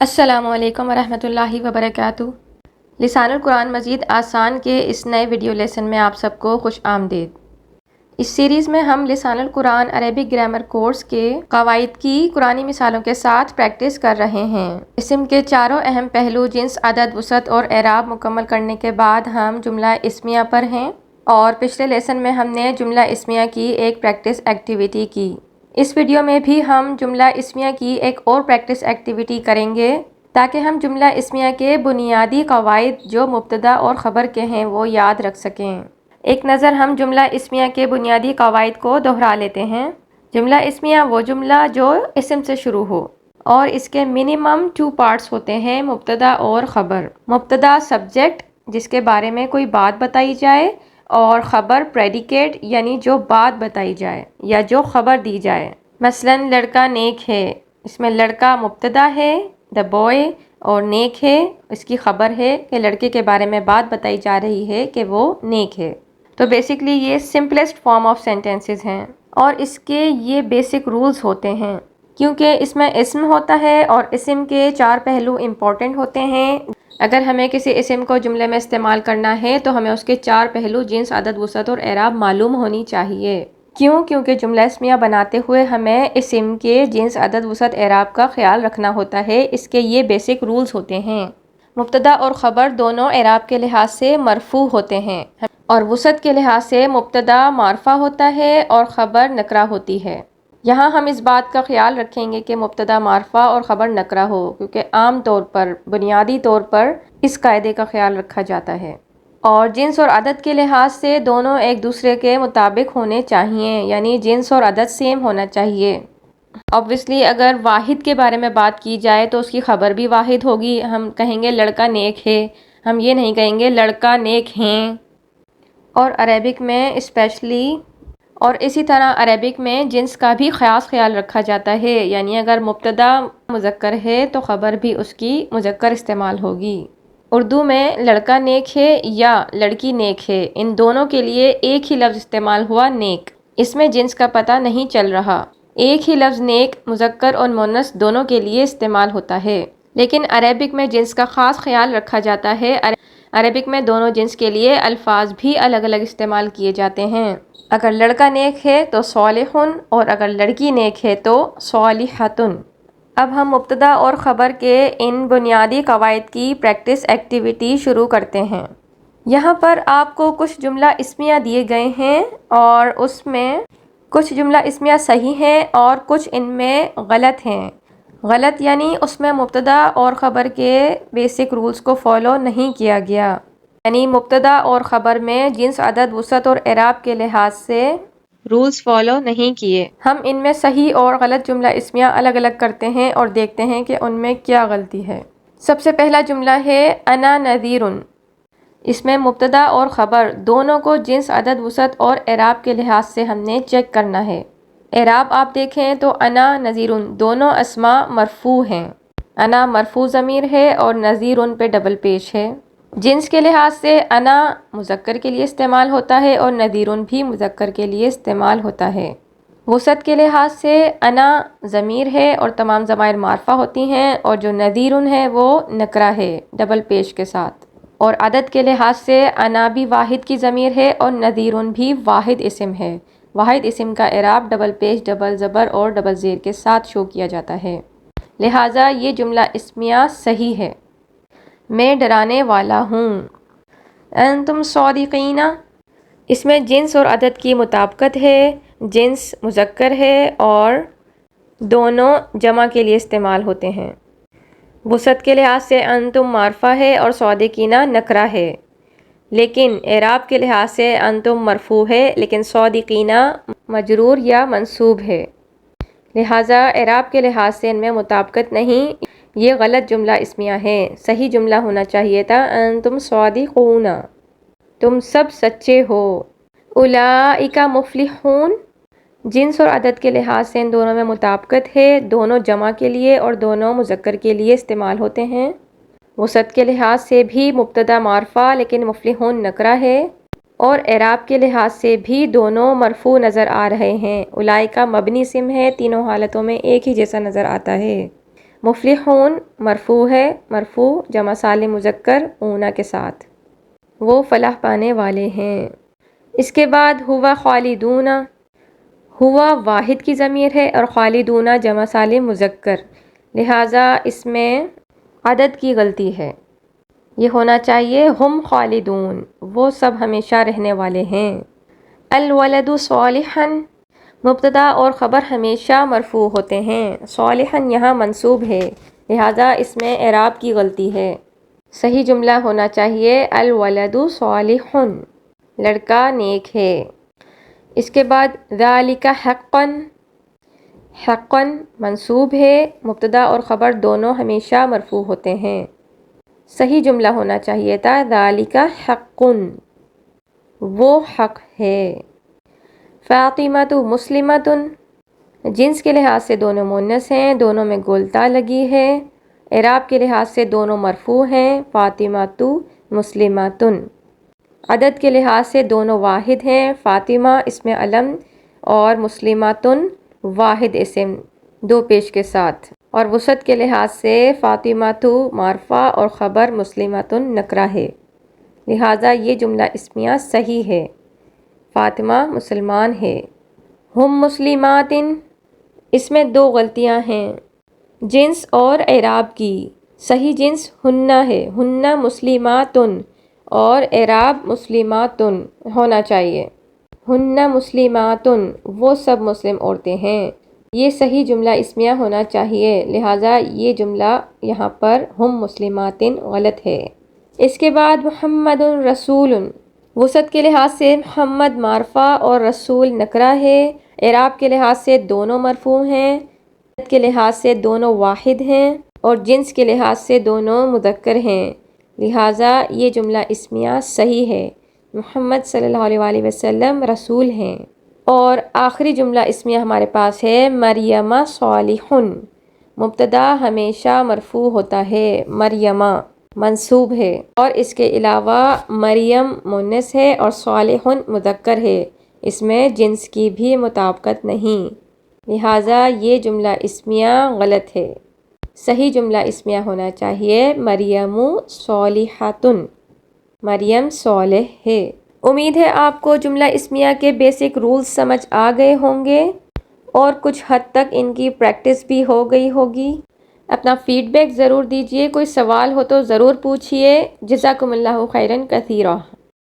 السلام علیکم ورحمۃ اللہ وبرکاتہ۔ لسان القرآن مزید آسان کے اس نئے ویڈیو لیسن میں آپ سب کو خوش آمدید۔ اس سیریز میں ہم لسان القرآن عربک گرامر کورس کے قواعد کی قرآنی مثالوں کے ساتھ پریکٹس کر رہے ہیں۔ اسم کے چاروں اہم پہلو جنس، عدد، وسعت اور اعراب مکمل کرنے کے بعد ہم جملہ اسمیہ پر ہیں، اور پچھلے لیسن میں ہم نے جملہ اسمیہ کی ایک پریکٹس ایکٹیویٹی کی۔ اس ویڈیو میں بھی ہم جملہ اسمیہ کی ایک اور پریکٹس ایکٹیویٹی کریں گے تاکہ ہم جملہ اسمیہ کے بنیادی قواعد جو مبتدا اور خبر کے ہیں وہ یاد رکھ سکیں۔ ایک نظر ہم جملہ اسمیہ کے بنیادی قواعد کو دہرا لیتے ہیں۔ جملہ اسمیہ وہ جملہ جو اسم سے شروع ہو اور اس کے منیمم 2 پارٹس ہوتے ہیں، مبتدا اور خبر۔ مبتدا سبجیکٹ جس کے بارے میں کوئی بات بتائی جائے، اور خبر پریڈیکیٹ یعنی جو بات بتائی جائے یا جو خبر دی جائے۔ مثلا لڑکا نیک ہے، اس میں لڑکا مبتدا ہے the boy، اور نیک ہے اس کی خبر ہے کہ لڑکے کے بارے میں بات بتائی جا رہی ہے کہ وہ نیک ہے۔ تو بیسیکلی یہ سمپلسٹ فارم آف سینٹینسز ہیں، اور اس کے یہ بیسک رولز ہوتے ہیں کیونکہ اس میں اسم ہوتا ہے اور اسم کے 4 پہلو امپورٹنٹ ہوتے ہیں۔ اگر ہمیں کسی اسم کو جملے میں استعمال کرنا ہے تو ہمیں اس کے 4 پہلو جنس، عدد، وسعت اور اعراب معلوم ہونی چاہیے۔ کیونکہ جملہ اسمیہ بناتے ہوئے ہمیں اسم کے جنس، عدد، وسعت، اعراب کا خیال رکھنا ہوتا ہے۔ اس کے یہ بیسک رولز ہوتے ہیں۔ مبتدا اور خبر دونوں اعراب کے لحاظ سے مرفوع ہوتے ہیں، اور وسعت کے لحاظ سے مبتدا معرفہ ہوتا ہے اور خبر نکرہ ہوتی ہے۔ یہاں ہم اس بات کا خیال رکھیں گے کہ مبتدا معرفہ اور خبر نکرہ ہو، کیونکہ عام طور پر، بنیادی طور پر اس قاعدے کا خیال رکھا جاتا ہے۔ اور جنس اور عدد کے لحاظ سے دونوں ایک دوسرے کے مطابق ہونے چاہیے، یعنی جنس اور عدد سیم ہونا چاہیے۔ obviously اگر واحد کے بارے میں بات کی جائے تو اس کی خبر بھی واحد ہوگی۔ ہم کہیں گے لڑکا نیک ہے، ہم یہ نہیں کہیں گے لڑکا نیک ہیں۔ اور عربک میں اسپیشلی، اور اسی طرح عربک میں جنس کا بھی خاص خیال رکھا جاتا ہے، یعنی اگر مبتدا مذکر ہے تو خبر بھی اس کی مذکر استعمال ہوگی۔ اردو میں لڑکا نیک ہے یا لڑکی نیک ہے، ان دونوں کے لیے ایک ہی لفظ استعمال ہوا نیک، اس میں جنس کا پتہ نہیں چل رہا۔ ایک ہی لفظ نیک مذکر اور مؤنث دونوں کے لیے استعمال ہوتا ہے، لیکن عربک میں جنس کا خاص خیال رکھا جاتا ہے۔ عربک میں دونوں جنس کے لیے الفاظ بھی الگ الگ استعمال کیے جاتے ہیں۔ اگر لڑکا نیک ہے تو صالحٌ، اور اگر لڑکی نیک ہے تو صالحۃٌ۔ اب ہم مبتدا اور خبر کے ان بنیادی قواعد کی پریکٹس ایکٹیویٹی شروع کرتے ہیں۔ یہاں پر آپ کو کچھ جملہ اسمیہ دیے گئے ہیں، اور اس میں کچھ جملہ اسمیہ صحیح ہیں اور کچھ ان میں غلط ہیں۔ غلط یعنی اس میں مبتدا اور خبر کے بیسک رولز کو فالو نہیں کیا گیا، یعنی مبتدا اور خبر میں جنس، عدد، وسعت اور اعراب کے لحاظ سے رولز فالو نہیں کیے۔ ہم ان میں صحیح اور غلط جملہ اسمیہ الگ الگ کرتے ہیں اور دیکھتے ہیں کہ ان میں کیا غلطی ہے۔ سب سے پہلا جملہ ہے انا نذیر۔ اس میں مبتدا اور خبر دونوں کو جنس، عدد، وسعت اور اعراب کے لحاظ سے ہم نے چیک کرنا ہے۔ اعراب آپ دیکھیں تو انا نذیر دونوں اسماء مرفوع ہیں۔ انا مرفوع ضمیر ہے اور نذیر پہ ڈبل پیش ہے۔ جنس کے لحاظ سے انا مذکر کے لیے استعمال ہوتا ہے اور نذیر بھی مذکر کے لیے استعمال ہوتا ہے۔ وسعت کے لحاظ سے انا ضمیر ہے اور تمام ضمائر معرفہ ہوتی ہیں، اور جو نذیر ہے وہ نکرہ ہے ڈبل پیش کے ساتھ۔ اور عدد کے لحاظ سے انا بھی واحد کی ضمیر ہے اور نذیر بھی واحد اسم ہے۔ واحد اسم کا اعراب ڈبل پیش، ڈبل زبر اور ڈبل زیر کے ساتھ شو کیا جاتا ہے، لہٰذا یہ جملہ اسمیہ صحیح ہے۔ میں ڈرانے والا ہوں۔ انتم صادقین، اس میں جنس اور عدد کی مطابقت ہے۔ جنس مذکر ہے اور دونوں جمع کے لیے استعمال ہوتے ہیں۔ وسعت کے لحاظ سے انتم معرفہ ہے اور صادقین نکرہ ہے، لیکن اعراب کے لحاظ سے انتم مرفوع ہے لیکن صادقین مجرور یا منصوب ہے، لہٰذا اعراب کے لحاظ سے ان میں مطابقت نہیں، یہ غلط جملہ اسمیہ ہے۔ صحیح جملہ ہونا چاہیے تھا انتم صادقون، تم سب سچے ہو۔ اولئک مفلحون، جنس اور عدد کے لحاظ سے ان دونوں میں مطابقت ہے، دونوں جمع کے لیے اور دونوں مذکر کے لیے استعمال ہوتے ہیں۔ وسعت کے لحاظ سے بھی مبتدا معرفہ لیکن مفلحون نکرہ ہے، اور اعراب کے لحاظ سے بھی دونوں مرفوع نظر آ رہے ہیں۔ اولئک مبنی اسم ہے، تینوں حالتوں میں ایک ہی جیسا نظر آتا ہے۔ مفلحون مرفوع ہے، مرفوع جمع سالم مذکر اونا کے ساتھ، وہ فلاح پانے والے ہیں۔ اس کے بعد ہوا خالدون، ہوا واحد کی ضمیر ہے اور خالدون جمع سالم مذکر، لہٰذا اس میں عدد کی غلطی ہے، یہ ہونا چاہیے ہم خالدون، وہ سب ہمیشہ رہنے والے ہیں۔ الولد صالحا، مبتدا اور خبر ہمیشہ مرفوع ہوتے ہیں، صالحا یہاں منصوب ہے، لہٰذا اس میں اعراب کی غلطی ہے، صحیح جملہ ہونا چاہیے الولد صالح، لڑکا نیک ہے۔ اس کے بعد ذالک حقا، حقا منصوب ہے، مبتدا اور خبر دونوں ہمیشہ مرفوع ہوتے ہیں، صحیح جملہ ہونا چاہیے تھا ذالک حق، وہ حق ہے۔ فاطمۃ مسلمۃ، جنس کے لحاظ سے دونوں مؤنث ہیں، دونوں میں گولتا لگی ہے، اعراب کے لحاظ سے دونوں مرفوع ہیں، فاطمۃ مسلمۃ، عدد کے لحاظ سے دونوں واحد ہیں، فاطمہ اسم علم اور مسلمۃ واحد اسم، دو پیش کے ساتھ، اور وسعت کے لحاظ سے فاطمۃ معرفہ اور خبر مسلمۃ نکرہ ہے، لہٰذا یہ جملہ اسمیہ صحیح ہے، فاطمہ مسلمان ہے۔ ہم مسلمات، اس میں دو غلطیاں ہیں، جنس اور اعراب کی، صحیح جنس ہنہ ہے، ہنہ مسلمات، اور اعراب مسلمات ہونا چاہیے، ہنہ مسلمات، وہ سب مسلم عورتیں ہیں، یہ صحیح جملہ اسمیہ ہونا چاہیے، لہٰذا یہ جملہ یہاں پر ہم مسلمات غلط ہے۔ اس کے بعد محمد رسول، وسعت کے لحاظ سے محمد معرفہ اور رسول نکرہ ہے، اعراب کے لحاظ سے دونوں مرفوع ہیں، عدد کے لحاظ سے دونوں واحد ہیں، اور جنس کے لحاظ سے دونوں مذکر ہیں، لہٰذا یہ جملہ اسمیہ صحیح ہے، محمد صلی اللہ علیہ وسلم رسول ہیں۔ اور آخری جملہ اسمیہ ہمارے پاس ہے مریم صالح، مبتدا ہمیشہ مرفوع ہوتا ہے، مریم منصوب ہے، اور اس کے علاوہ مریم مؤنث ہے اور صالح مذکر ہے، اس میں جنس کی بھی مطابقت نہیں، لہٰذا یہ جملہ اسمیہ غلط ہے، صحیح جملہ اسمیہ ہونا چاہیے مریم صالحۃ، مریم صالح ہے۔ امید ہے آپ کو جملہ اسمیہ کے بیسک رولز سمجھ آ گئے ہوں گے اور کچھ حد تک ان کی پریکٹس بھی ہو گئی ہوگی۔ اپنا فیڈ بیک ضرور دیجیے، کوئی سوال ہو تو ضرور پوچھیے۔ جزاکم اللہ خیراً کثیرا۔